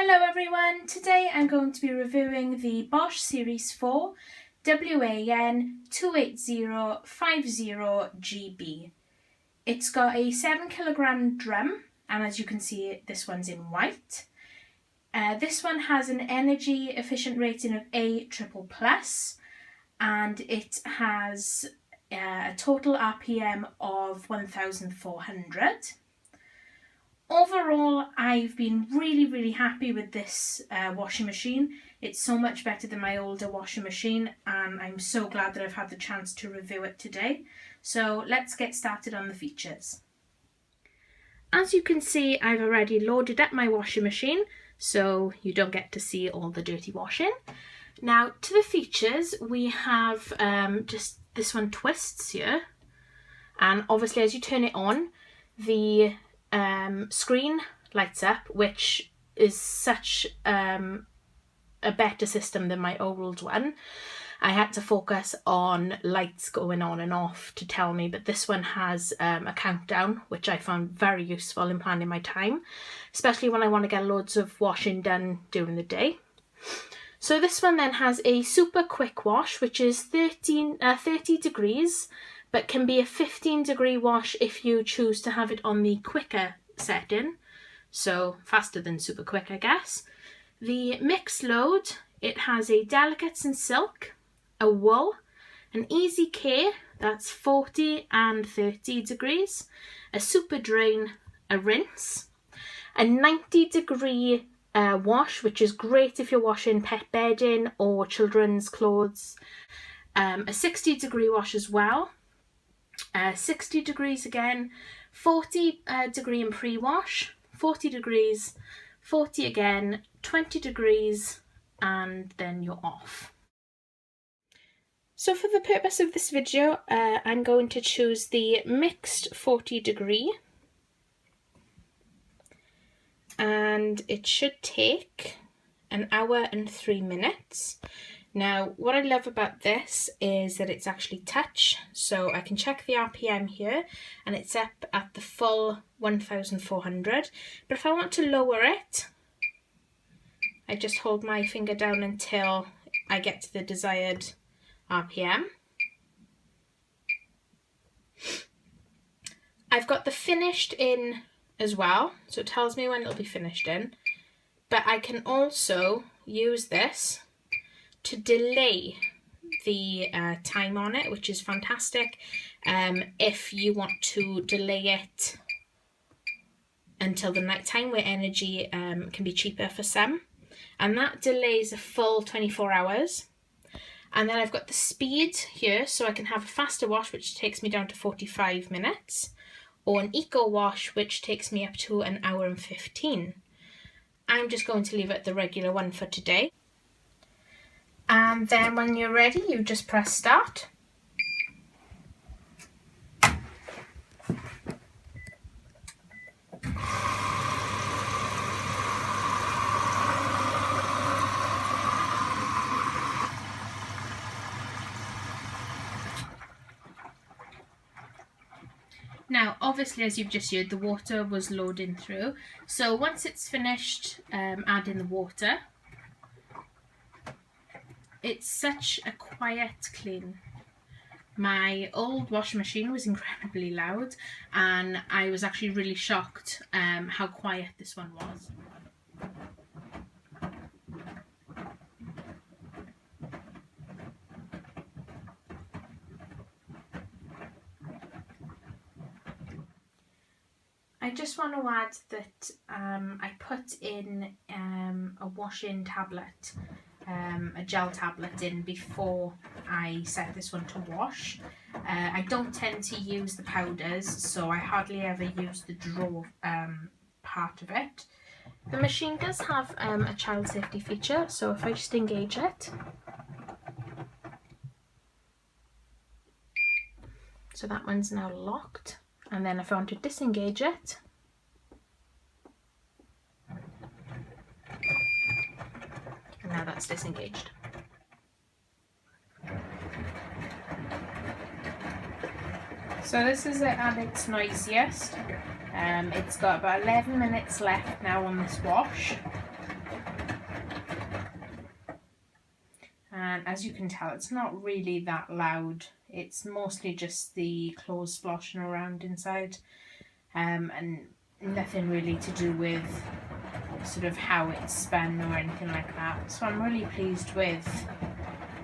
Hello everyone, today I'm going to be reviewing the Bosch Series 4 WAN28050GB. It's got a 7kg drum, and as you can see this one's in white. This one has an energy efficient rating of A+++, and it has a total RPM of 1400. Overall, I've been really happy with this washing machine. It's so much better than my older washing machine, and I'm so glad that I've had the chance to review it today. So let's get started on the features. As you can see, I've already loaded up my washing machine, so you don't get to see all the dirty washing. Now, to the features, we have just this one twists here, and obviously as you turn it on, the screen lights up, which is such a better system than my old one. I had to focus on lights going on and off to tell me, but this one has a countdown, which I found very useful in planning my time, especially when I want to get loads of washing done during the day. So this one then has a super quick wash, which is 30 degrees, but can be a 15-degree wash if you choose to have it on the quicker setting, so faster than super quick, I guess. The mix load, it has a delicates and silk, a wool, an easy care, that's 40 and 30 degrees, a super drain, a rinse, a 90-degree wash, which is great if you're washing pet bedding or children's clothes, a 60-degree wash as well, 60 degrees again, 40 degree in pre-wash, 40 degrees, 40 again, 20 degrees, and then you're off. So for the purpose of this video, I'm going to choose the mixed 40 degree, and it should take an hour and 3 minutes. Now, what I love about this is that it's actually touch, so I can check the RPM here, and it's up at the full 1400. But if I want to lower it, I just hold my finger down until I get to the desired RPM. I've got the finished in as well, so it tells me when it'll be finished in, but I can also use this to delay the time on it, which is fantastic if you want to delay it until the night time, where energy can be cheaper for some, and that delays a full 24 hours. And then I've got the speed here, so I can have a faster wash, which takes me down to 45 minutes, or an eco wash, which takes me up to an hour and 15. I'm just going to leave it at the regular one for today. And then when you're ready, you just press start. Now, obviously, as you've just heard, the water was loading through. So once it's finished adding the water, it's such a quiet clean. My old washing machine was incredibly loud, and I was actually really shocked how quiet this one was. I just want to add that I put in a washing tablet, a gel tablet in before I set this one to wash. I don't tend to use the powders, so I hardly ever use the draw part of it. The machine does have a child safety feature, so if I just engage it, so that one's now locked. And then if I want to disengage it, and now that's disengaged. So this is it at its noisiest. It's got about 11 minutes left now on this wash. and as you can tell, it's not really that loud. It's mostly just the clothes sloshing around inside, and nothing really to do with sort of how it's spun or anything like that. So I'm really pleased with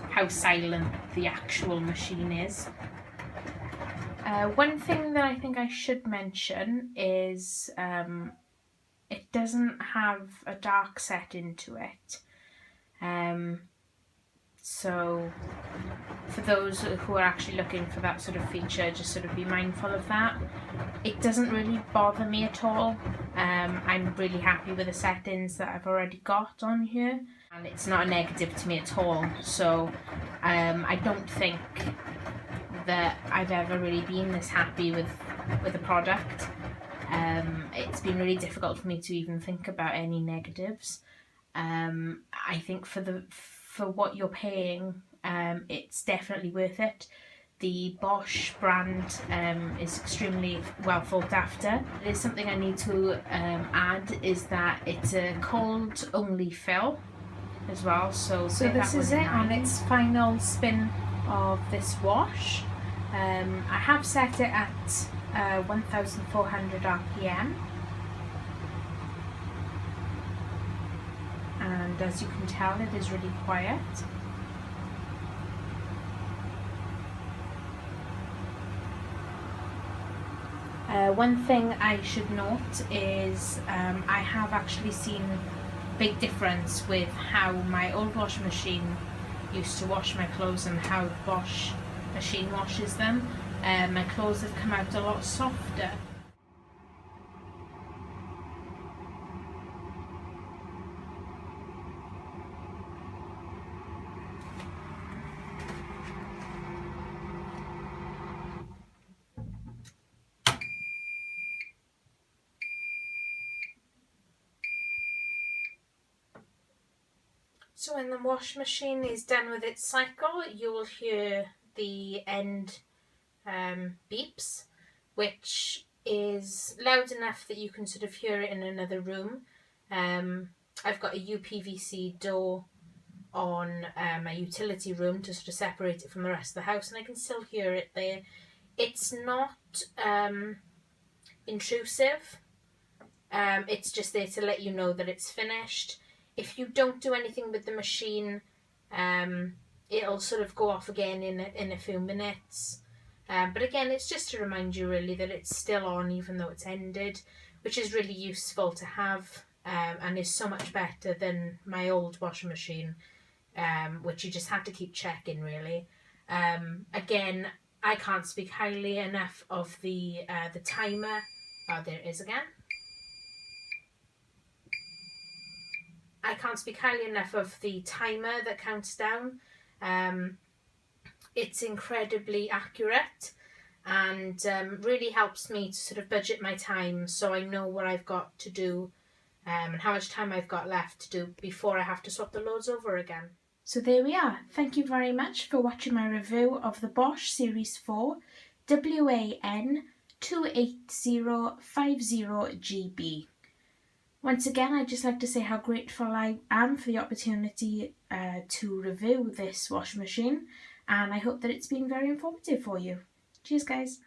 how silent the actual machine is. One thing that I think I should mention is it doesn't have a dark setting to it. So for those who are actually looking for that sort of feature, just sort of be mindful of that. It doesn't really bother me at all. I'm really happy with the settings that I've already got on here, and it's not a negative to me at all. So I don't think that I've ever really been this happy with the product. It's been really difficult for me to even think about any negatives. I think for what you're paying, it's definitely worth it. The Bosch brand is extremely well thought after. There's something I need to add, is that it's a cold only fill as well. So this is it on its final spin of this wash. I have set it at 1400 RPM, and as you can tell, it is really quiet. One thing I should note is I have actually seen a big difference with how my old washing machine used to wash my clothes and how the Bosch machine washes them. My clothes have come out a lot softer. So when the wash machine is done with its cycle, you will hear the end beeps, which is loud enough that you can sort of hear it in another room. I've got a UPVC door on my utility room to sort of separate it from the rest of the house, and I can still hear it there. It's not intrusive. It's just there to let you know that it's finished. If you don't do anything with the machine, it'll sort of go off again in a few minutes. But again, it's just to remind you really that it's still on even though it's ended, which is really useful to have, and is so much better than my old washing machine, which you just had to keep checking really. Again, I can't speak highly enough of the timer. Oh, there it is again. I can't speak highly enough of the timer that counts down. It's incredibly accurate and really helps me to sort of budget my time, so I know what I've got to do and how much time I've got left to do before I have to swap the loads over again. So there we are. Thank you very much for watching my review of the Bosch Series 4 WAN28050GB. Once again, I'd just like to say how grateful I am for the opportunity to review this washing machine, and I hope that it's been very informative for you. Cheers guys!